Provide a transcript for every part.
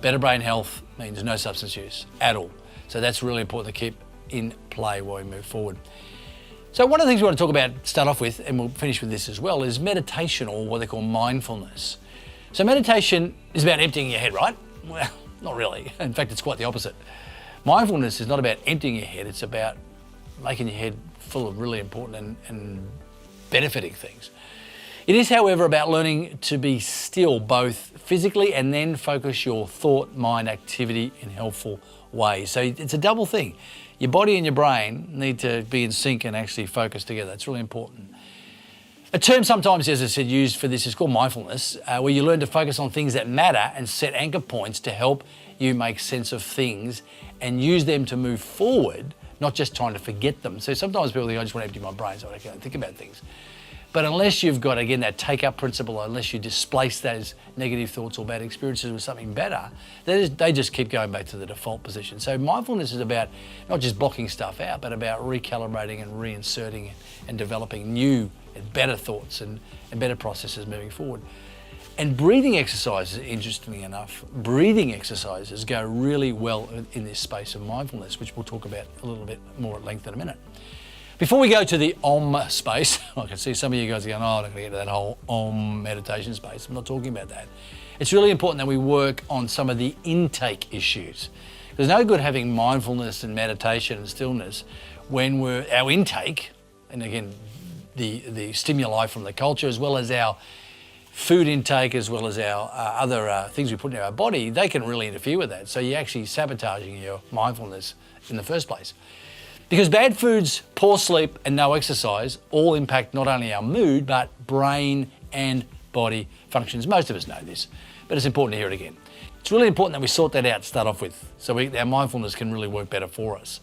Better brain health means no substance use at all. So that's really important to keep in play while we move forward. So one of the things we want to talk about, start off with, and we'll finish with this as well, is meditation, or what they call mindfulness. So meditation is about emptying your head, right? Well, not really. In fact, it's quite the opposite. Mindfulness is not about emptying your head, it's about making your head full of really important and benefiting things. It is, however, about learning to be still, both physically and then focus your thought, mind, activity in helpful ways. So it's a double thing. Your body and your brain need to be in sync and actually focus together. It's really important. A term sometimes, as I said, used for this is called mindfulness, where you learn to focus on things that matter and set anchor points to help you make sense of things and use them to move forward, not just trying to forget them. So sometimes people think, I just want to empty my brain so I can't think about things. But unless you've got, again, that take-up principle, unless you displace those negative thoughts or bad experiences with something better, they just keep going back to the default position. So mindfulness is about not just blocking stuff out, but about recalibrating and reinserting and developing new and better thoughts and better processes moving forward. And breathing exercises, interestingly enough, breathing exercises go really well in this space of mindfulness, which we'll talk about a little bit more at length in a minute. Before we go to the Om space, I can see some of you guys going, oh, I'm not going to get into that whole Om meditation space. I'm not talking about that. It's really important that we work on some of the intake issues. There's no good having mindfulness and meditation and stillness when our intake, and again, the stimuli from the culture, as well as our food intake, as well as our other things we put in our body, they can really interfere with that. So you're actually sabotaging your mindfulness in the first place. Because bad foods, poor sleep, and no exercise all impact not only our mood, but brain and body functions. Most of us know this, but it's important to hear it again. It's really important that we sort that out to start off with, so our mindfulness can really work better for us.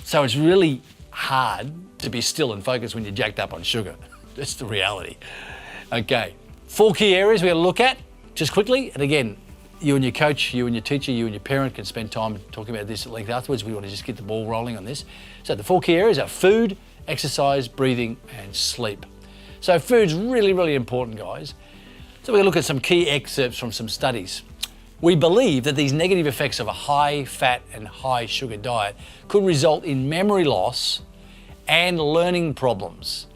So it's really hard to be still and focused when you're jacked up on sugar. That's the reality. Okay, 4 key areas we're going to look at, just quickly, and again, you and your coach, you and your teacher, you and your parent can spend time talking about this at length afterwards. We want to just get the ball rolling on this. So the 4 key areas are food, exercise, breathing, and sleep. So food's really, really important, guys. So we're going to look at some key excerpts from some studies. We believe that these negative effects of a high fat and high sugar diet could result in memory loss and learning problems.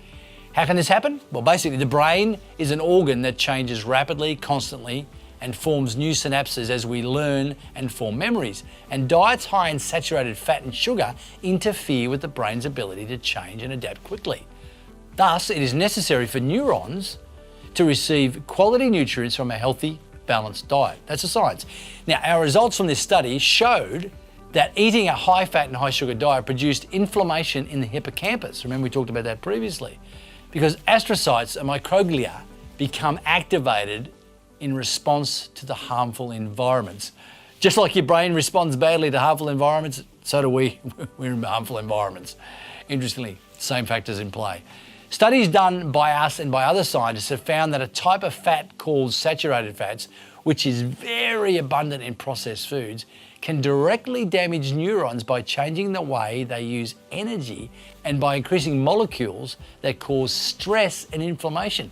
How can this happen? Well, basically the brain is an organ that changes rapidly, constantly, and forms new synapses as we learn and form memories. And diets high in saturated fat and sugar interfere with the brain's ability to change and adapt quickly. Thus, it is necessary for neurons to receive quality nutrients from a healthy, balanced diet. That's the science. Now, our results from this study showed that eating a high fat and high sugar diet produced inflammation in the hippocampus. Remember, we talked about that previously. Because astrocytes and microglia become activated in response to the harmful environments. Just like your brain responds badly to harmful environments, so do we. We're in harmful environments. Interestingly, same factors in play. Studies done by us and by other scientists have found that a type of fat called saturated fats, which is very abundant in processed foods, can directly damage neurons by changing the way they use energy and by increasing molecules that cause stress and inflammation.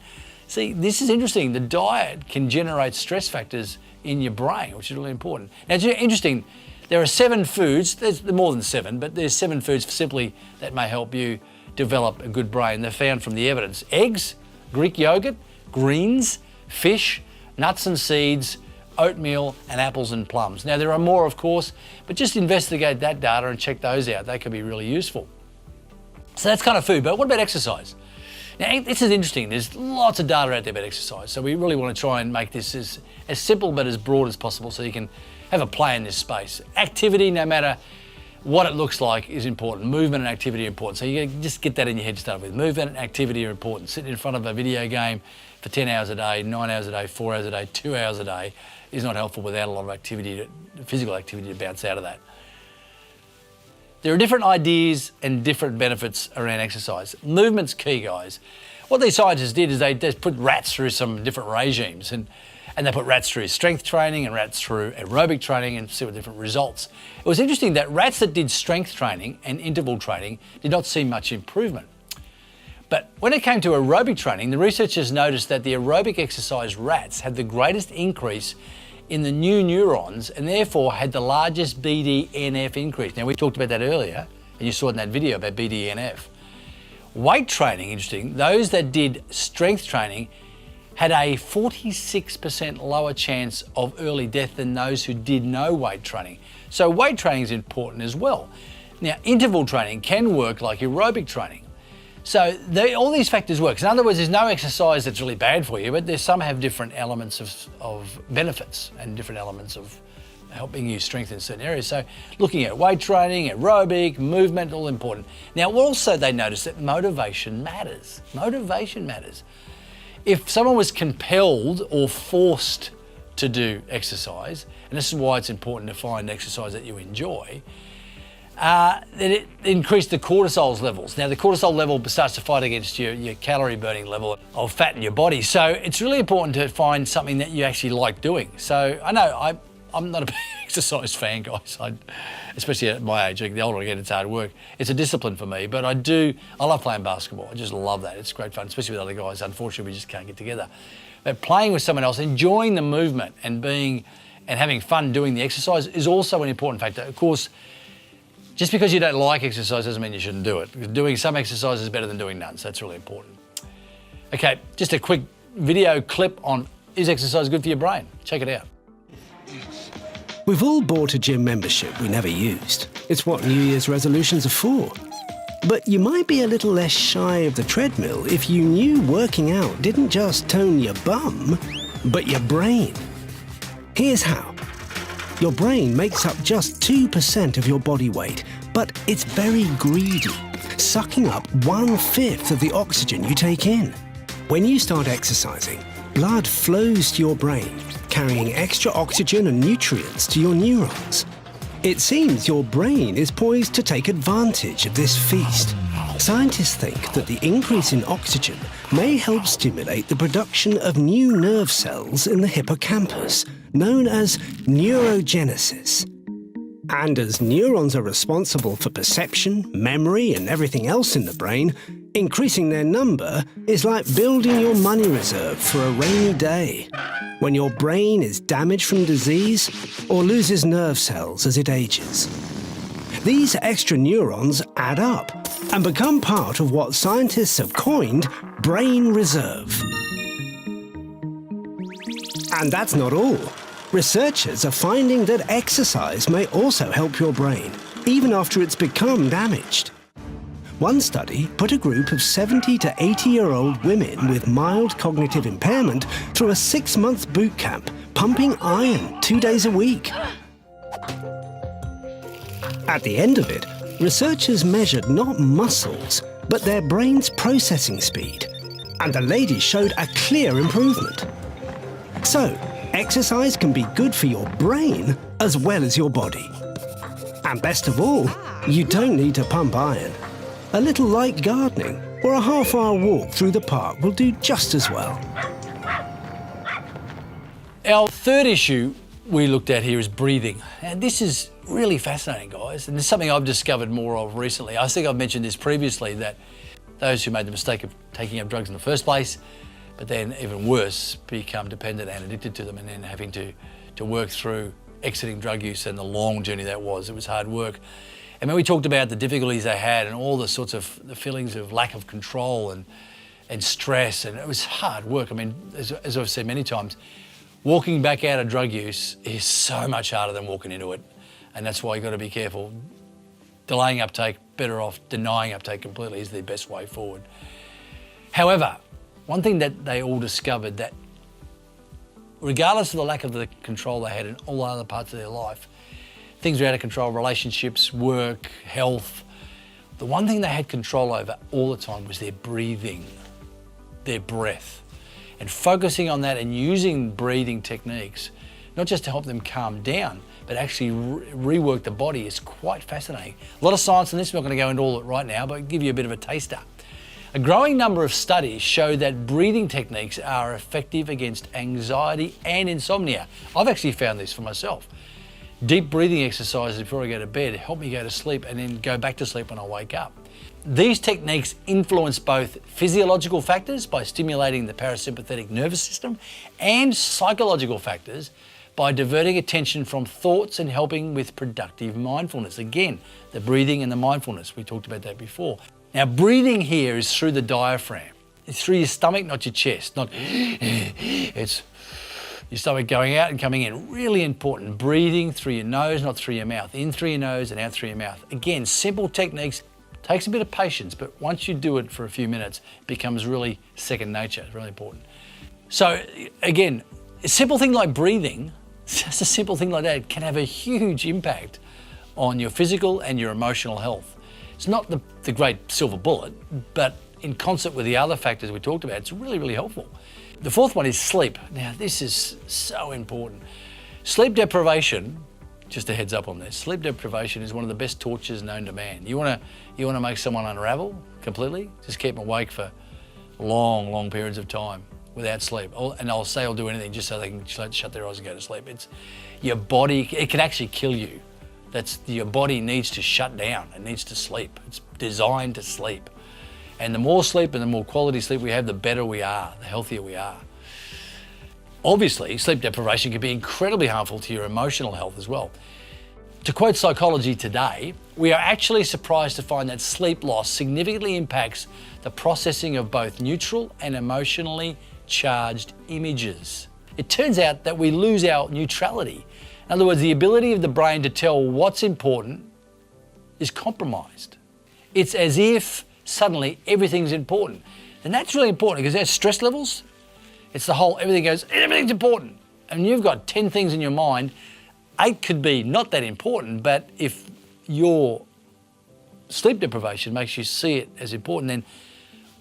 See, this is interesting. The diet can generate stress factors in your brain, which is really important. Now, it's interesting. There are 7 foods, there's more than 7, but there's 7 foods simply that may help you develop a good brain. They're found from the evidence. Eggs, Greek yogurt, greens, fish, nuts and seeds, oatmeal, and apples and plums. Now, there are more, of course, but just investigate that data and check those out. They could be really useful. So that's kind of food, but what about exercise? Now, this is interesting. There's lots of data out there about exercise, so we really want to try and make this as simple but as broad as possible so you can have a play in this space. Activity, no matter what it looks like, is important. Movement and activity are important. So you just get that in your head to start with. Movement and activity are important. Sitting in front of a video game for 10 hours a day, 9 hours a day, 4 hours a day, 2 hours a day is not helpful without a lot of activity, physical activity to bounce out of that. There are different ideas and different benefits around exercise. Movement's key, guys. What these scientists did is they just put rats through some different regimes and they put rats through strength training and rats through aerobic training and see what different results. It was interesting that rats that did strength training and interval training did not see much improvement. But when it came to aerobic training, the researchers noticed that the aerobic exercise rats had the greatest increase in the new neurons and therefore had the largest BDNF increase. Now, we talked about that earlier, and you saw it in that video about BDNF. Weight training, interesting, those that did strength training had a 46% lower chance of early death than those who did no weight training. So weight training is important as well. Now, interval training can work like aerobic training. So all these factors work. In other words, there's no exercise that's really bad for you, but some have different elements of benefits and different elements of helping you strengthen certain areas. So looking at weight training, aerobic, movement, all important. Now, also they noticed that motivation matters. Motivation matters. If someone was compelled or forced to do exercise, and this is why it's important to find exercise that you enjoy, then it increased the cortisol levels. Now, the cortisol level starts to fight against your calorie burning level of fat in your body. So it's really important to find something that you actually like doing. So I know I'm not a big exercise fan, guys. Especially at my age, the older I get, it's hard work. It's a discipline for me, but I love playing basketball. I just love that. It's great fun, especially with other guys. Unfortunately, we just can't get together. But playing with someone else, enjoying the movement and having fun doing the exercise is also an important factor. Of course, just because you don't like exercise doesn't mean you shouldn't do it. Because doing some exercise is better than doing none, so that's really important. Okay, just a quick video clip on, is exercise good for your brain? Check it out. We've all bought a gym membership we never used. It's what New Year's resolutions are for. But you might be a little less shy of the treadmill if you knew working out didn't just tone your bum, but your brain. Here's how. Your brain makes up just 2% of your body weight, but it's very greedy, sucking up 1/5 of the oxygen you take in. When you start exercising, blood flows to your brain, carrying extra oxygen and nutrients to your neurons. It seems your brain is poised to take advantage of this feast. Scientists think that the increase in oxygen may help stimulate the production of new nerve cells in the hippocampus, known as neurogenesis. And as neurons are responsible for perception, memory, and everything else in the brain, increasing their number is like building your money reserve for a rainy day, when your brain is damaged from disease or loses nerve cells as it ages. These extra neurons add up and become part of what scientists have coined brain reserve. And that's not all. Researchers are finding that exercise may also help your brain, even after it's become damaged. One study put a group of 70 to 80-year-old women with mild cognitive impairment through a 6-month boot camp, pumping iron 2 days a week. At the end of it, researchers measured not muscles, but their brain's processing speed, and the ladies showed a clear improvement. So, exercise can be good for your brain as well as your body. And best of all, you don't need to pump iron. A little light gardening or a half-hour walk through the park will do just as well. Our third issue we looked at here is breathing. And this is really fascinating, guys. And it's something I've discovered more of recently. I think I've mentioned this previously, that those who made the mistake of taking up drugs in the first place, but then even worse, become dependent and addicted to them, and then having to work through exiting drug use and the long journey that was. It was hard work. And when we talked about the difficulties they had and all the sorts of the feelings of lack of control and stress, and it was hard work. I mean, as I've said many times, walking back out of drug use is so much harder than walking into it. And that's why you've got to be careful. Delaying uptake, better off denying uptake completely is the best way forward. However, one thing that they all discovered, that regardless of the lack of the control they had in all other parts of their life, things were out of control, relationships, work, health, the one thing they had control over all the time was their breathing, their breath. And focusing on that and using breathing techniques, not just to help them calm down, but actually rework the body, is quite fascinating. A lot of science on this, I'm not going to go into all of it right now, but I'll give you a bit of a taster. A growing number of studies show that breathing techniques are effective against anxiety and insomnia. I've actually found this for myself. Deep breathing exercises before I go to bed help me go to sleep and then go back to sleep when I wake up. These techniques influence both physiological factors by stimulating the parasympathetic nervous system and psychological factors by diverting attention from thoughts and helping with productive mindfulness. Again, the breathing and the mindfulness, we talked about that before. Now, breathing here is through the diaphragm. It's through your stomach, not your chest. It's your stomach going out and coming in. Really important. Breathing through your nose, not through your mouth. In through your nose and out through your mouth. Again, simple techniques. Takes a bit of patience, but once you do it for a few minutes, it becomes really second nature. It's really important. So again, a simple thing like breathing, just a simple thing like that can have a huge impact on your physical and your emotional health. It's not the great silver bullet, but in concert with the other factors we talked about, it's really, really helpful. The fourth one is sleep. Now, this is so important. Sleep deprivation, just a heads up on this, sleep deprivation is one of the best tortures known to man. You want to make someone unravel completely? Just keep them awake for long, long periods of time without sleep. And I'll say I'll do anything just so they can shut their eyes and go to sleep. It's your body, it can actually kill you. Your body needs to shut down. It needs to sleep. It's designed to sleep. And the more sleep and the more quality sleep we have, the better we are, the healthier we are. Obviously, sleep deprivation can be incredibly harmful to your emotional health as well. To quote Psychology Today, we are actually surprised to find that sleep loss significantly impacts the processing of both neutral and emotionally charged images. It turns out that we lose our neutrality. In other words, the ability of the brain to tell what's important is compromised. It's as if suddenly everything's important. And that's really important because there's stress levels. It's the whole, everything's important. And you've got 10 things in your mind. 8 could be not that important, but if your sleep deprivation makes you see it as important, then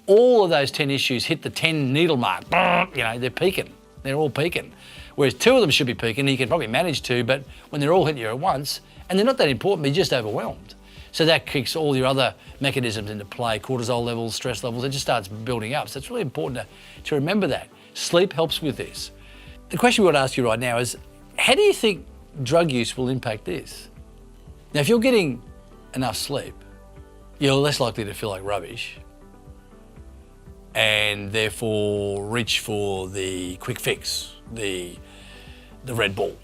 all of those 10 issues hit the 10 needle mark. They're peaking. They're all peaking. Whereas 2 of them should be peaking, and you can probably manage 2, but when they're all hitting you at once, and they're not that important, you're just overwhelmed. So that kicks all your other mechanisms into play, cortisol levels, stress levels, it just starts building up. So it's really important to remember that. Sleep helps with this. The question we want to ask you right now is, how do you think drug use will impact this? Now, if you're getting enough sleep, you're less likely to feel like rubbish and therefore reach for the quick fix, the Red Bull,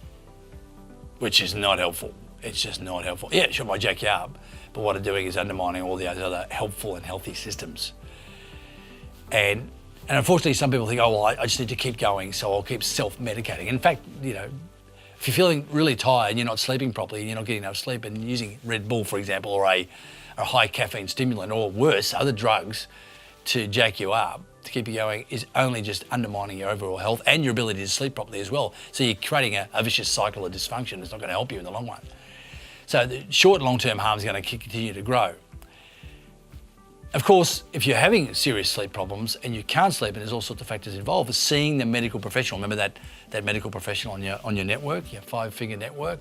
which is not helpful. It's just not helpful. Yeah, it sure might jack you up, but what it's doing is undermining all the other helpful and healthy systems. And unfortunately, some people think, oh, well, I just need to keep going, so I'll keep self-medicating. In fact, if you're feeling really tired and you're not sleeping properly and you're not getting enough sleep and using Red Bull, for example, or a high caffeine stimulant, or worse, other drugs to jack you up, to keep you going, is only just undermining your overall health and your ability to sleep properly as well. So you're creating a vicious cycle of dysfunction. It's not going to help you in the long run. So the short and long-term harm is going to continue to grow. Of course, if you're having serious sleep problems and you can't sleep, and there's all sorts of factors involved, is seeing the medical professional. Remember that medical professional on your network, your 5-figure network?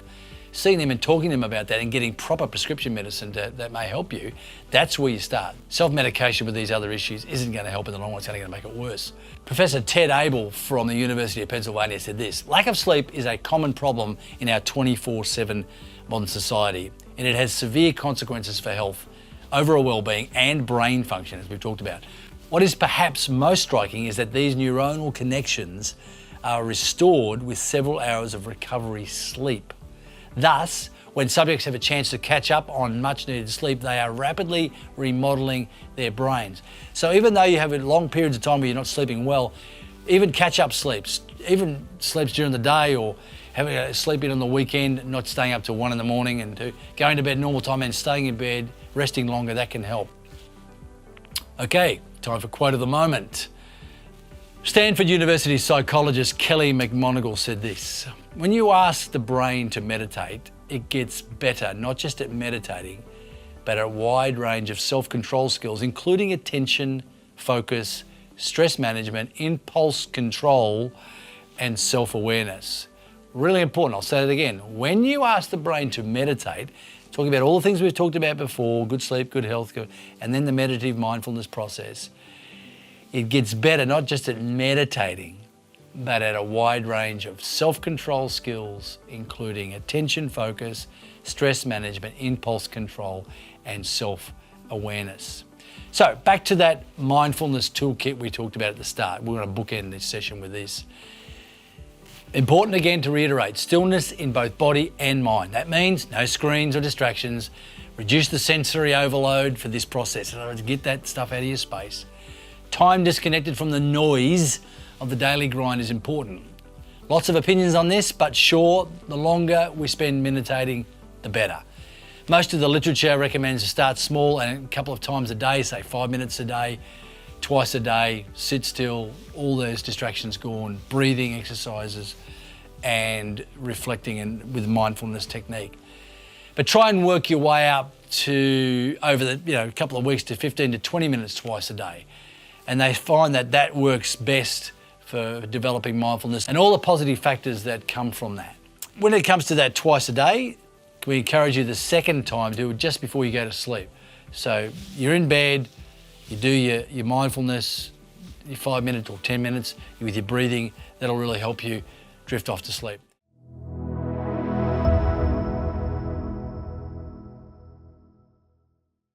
Seeing them and talking to them about that and getting proper prescription medicine that may help you, that's where you start. Self-medication with these other issues isn't going to help in the long run, it's only going to make it worse. Professor Ted Abel from the University of Pennsylvania said this: lack of sleep is a common problem in our 24/7 modern society, and it has severe consequences for health, overall well-being and brain function, as we've talked about. What is perhaps most striking is that these neuronal connections are restored with several hours of recovery sleep. Thus, when subjects have a chance to catch up on much needed sleep, they are rapidly remodeling their brains. So even though you have long periods of time where you're not sleeping well, even catch-up sleeps, even sleeps during the day, or having a sleep in on the weekend, not staying up till 1 a.m. and going to bed normal time and staying in bed, resting longer, that can help. Okay, time for quote of the moment. Stanford University psychologist Kelly McMonigal said this: when you ask the brain to meditate, it gets better, not just at meditating, but at a wide range of self-control skills, including attention, focus, stress management, impulse control, and self-awareness. Really important, I'll say it again. When you ask the brain to meditate, talking about all the things we've talked about before, good sleep, good health, and then the meditative mindfulness process, it gets better, not just at meditating, but at a wide range of self-control skills, including attention, focus, stress management, impulse control, and self-awareness. So back to that mindfulness toolkit we talked about at the start. We're going to bookend this session with this. Important again to reiterate, stillness in both body and mind. That means no screens or distractions. Reduce the sensory overload for this process. In other words, get that stuff out of your space. Time disconnected from the noise of the daily grind is important. Lots of opinions on this, but sure, the longer we spend meditating, the better. Most of the literature recommends to start small and a couple of times a day, say 5 minutes a day, twice a day, sit still, all those distractions gone, breathing exercises and reflecting and with mindfulness technique. But try and work your way up to over the couple of weeks to 15 to 20 minutes twice a day. And they find that that works best for developing mindfulness and all the positive factors that come from that. When it comes to that twice a day, we encourage you the second time to do it just before you go to sleep. So you're in bed, you do your mindfulness, your 5 minutes or 10 minutes with your breathing. That'll really help you drift off to sleep.